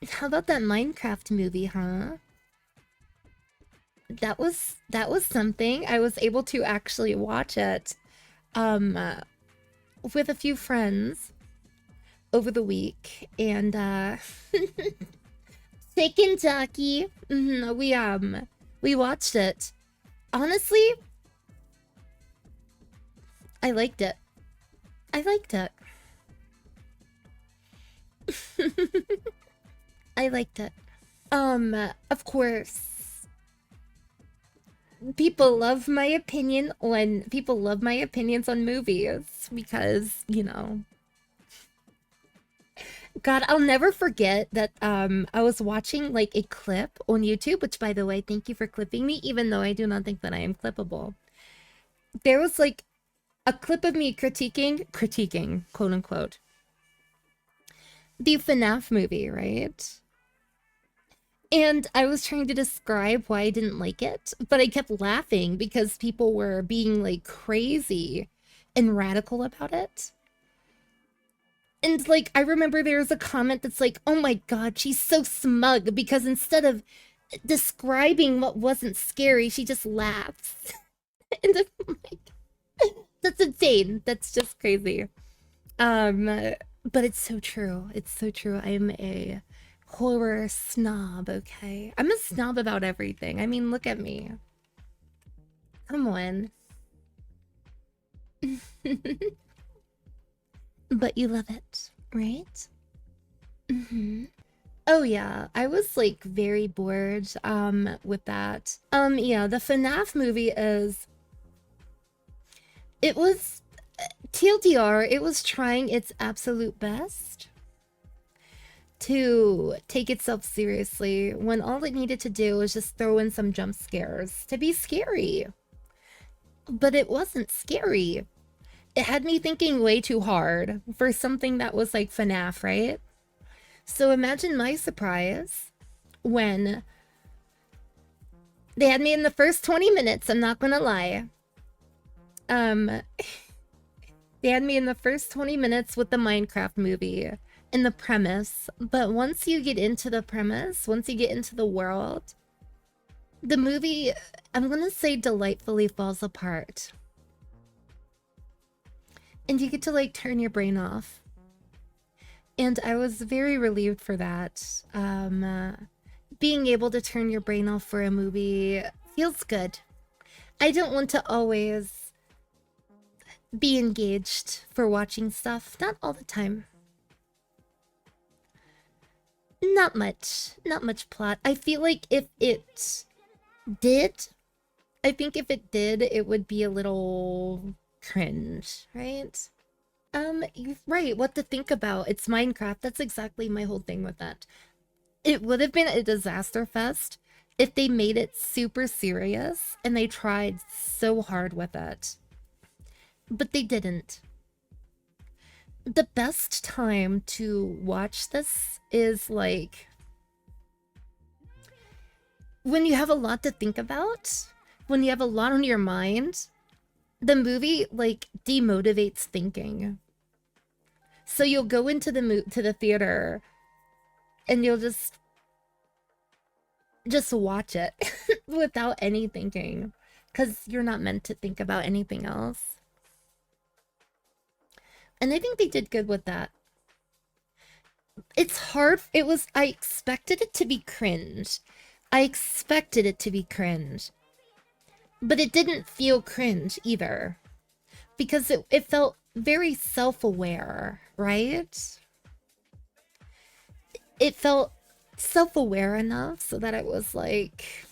How about that Minecraft movie, huh? That was something. I was able to actually watch it um uh, with a few friends over the week and taken Jockey. We watched it. Honestly, I liked it. I liked it. I liked it. Of course, people love my opinions on movies because, God, I'll never forget that I was watching like a clip on YouTube, which by the way, thank you for clipping me, even though I do not think that I am clippable. There was like a clip of me critiquing, quote unquote, the FNAF movie, right? And I was trying to describe why I didn't like it, but I kept laughing because people were being like crazy and radical about it. And like, I remember there was a comment that's like, oh my God, she's so smug because instead of describing what wasn't scary, she just laughs. And I'm like, that's insane. That's just crazy. Um, but it's so true. It's so true. I'm a horror snob, okay? I'm a snob about everything. I mean, look at me. Come on. But you love it, right? Oh yeah, I was like very bored with that. Yeah, the FNAF movie is it was TLDR, it was trying its absolute best to take itself seriously when all it needed to do was just throw in some jump scares to be scary. But it wasn't scary. It had me thinking way too hard for something that was like FNAF, right? So imagine my surprise when they had me in the first 20 minutes, I'm not gonna lie. Um, they had me in the first 20 minutes with the Minecraft movie and the premise, but once you get into the premise, once you get into the world, the movie, I'm gonna say delightfully falls apart. And you get to like turn your brain off. And I was very relieved for that. Being able to turn your brain off for a movie feels good. I don't want to always be engaged for watching stuff. Not all the time. Not much. Not much plot. I feel like if it did, I think if it did, it would be a little cringe, right? You're right. What to think about? It's Minecraft. That's exactly my whole thing with that. It would have been a disaster fest if they made it super serious and they tried so hard with it. But they didn't. The best time to watch this is like when you have a lot to think about, when you have a lot on your mind, the movie like demotivates thinking. So you'll go into the theater and you'll just watch it without any thinking because you're not meant to think about anything else. And I think they did good with that. It's hard. I expected it to be cringe. I expected it to be cringe. But it didn't feel cringe either. Because it felt very self-aware, right? It felt self-aware enough so that it was like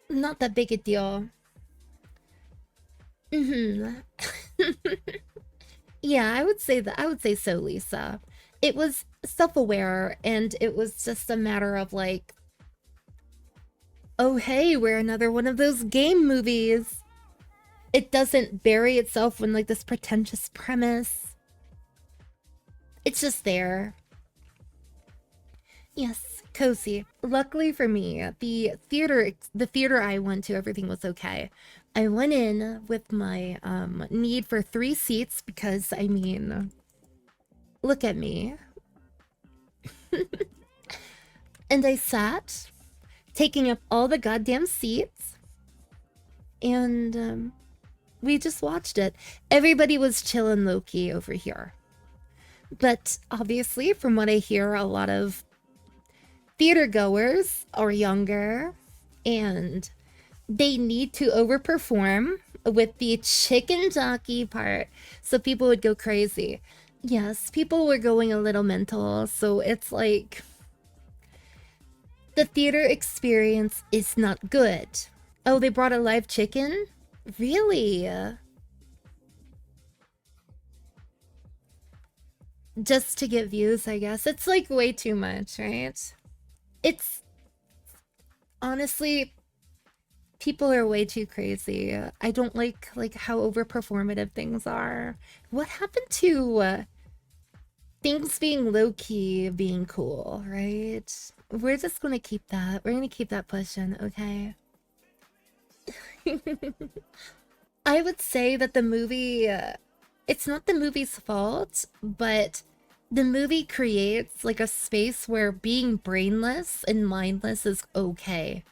not that big a deal. Mm-hmm. Yeah, I would say that. I would say so, Lisa. It was self-aware and it was just a matter of like, oh hey, we're another one of those game movies. It doesn't bury itself in like this pretentious premise. It's just there. Yes, cozy. Luckily for me, the theater I went to, everything was okay. I went in with my need for 3 seats because I mean, look at me. And I sat, taking up all the goddamn seats, and we just watched it. Everybody was chillin' low-key over here. But obviously, from what I hear, a lot of theater goers are younger and they need to overperform with the chicken jockey part so people would go crazy. Yes, people were going a little mental, so it's like the theater experience is not good. Oh, they brought a live chicken? Really? Just to get views, I guess. It's like way too much, right? It's honestly, people are way too crazy. I don't like how overperformative things are. What happened to things being low-key being cool, right? We're just gonna keep that. We're gonna keep that pushing, okay? I would say that the movie, it's not the movie's fault, but the movie creates like a space where being brainless and mindless is okay.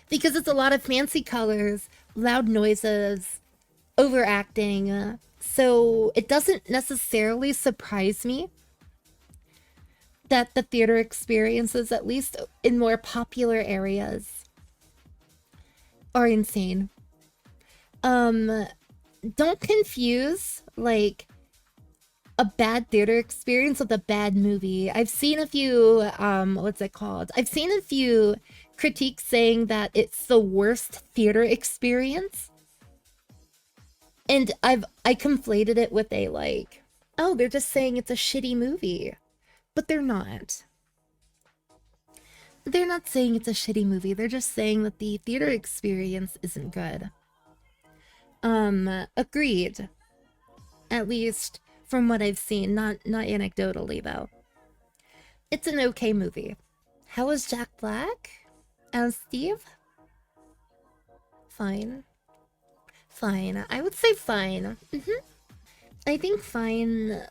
Because it's a lot of fancy colors, loud noises, overacting. So it doesn't necessarily surprise me that the theater experiences, at least in more popular areas, are insane. Don't confuse like a bad theater experience with a bad movie. I've seen a few what's it called? I've seen a few critiques saying that it's the worst theater experience. And I conflated it with a like, oh, they're just saying it's a shitty movie. But they're not. They're not saying it's a shitty movie. They're just saying that the theater experience isn't good. Agreed. At least from what I've seen, not anecdotally though. It's an okay movie. How was Jack Black as Steve? Fine. Fine. I would say fine. I think fine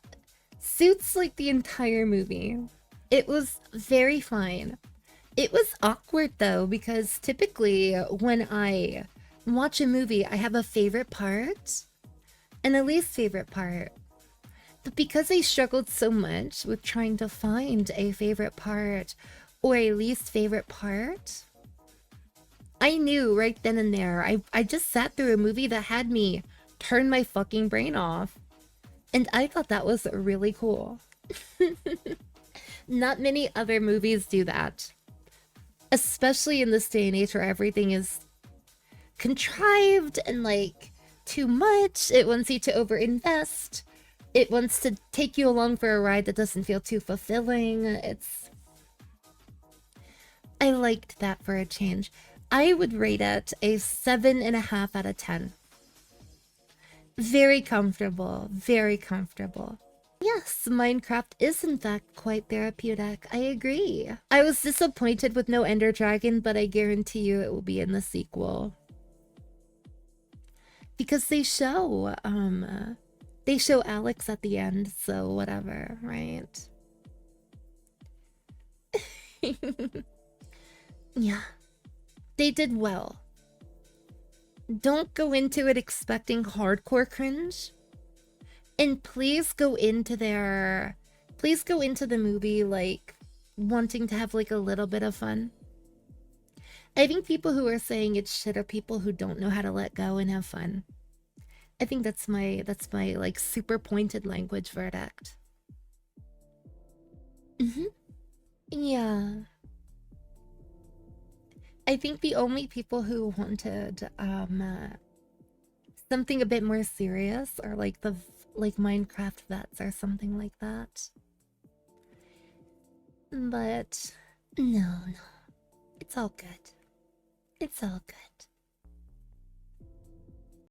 suits like the entire movie. It was very fine. It was awkward though, because typically when I watch a movie, I have a favorite part and a least favorite part. But because I struggled so much with trying to find a favorite part or a least favorite part, I knew right then and there. I just sat through a movie that had me turn my fucking brain off. And I thought that was really cool. Not many other movies do that. Especially in this day and age where everything is contrived and like too much. It wants you to overinvest. It wants to take you along for a ride that doesn't feel too fulfilling. I liked that for a change. I would rate it a 7.5 out of 10. Very comfortable. Very comfortable. Yes, Minecraft is in fact quite therapeutic. I agree. I was disappointed with no Ender Dragon, but I guarantee you it will be in the sequel. Because they show Alex at the end, so whatever, right? Yeah. They did well. Don't go into it expecting hardcore cringe. And please go into the movie like wanting to have like a little bit of fun. I think people who are saying it's shit are people who don't know how to let go and have fun. I think that's my like super pointed language verdict. Yeah. I think the only people who wanted something a bit more serious are like the Minecraft vets or something like that. But no, it's all good. It's all good.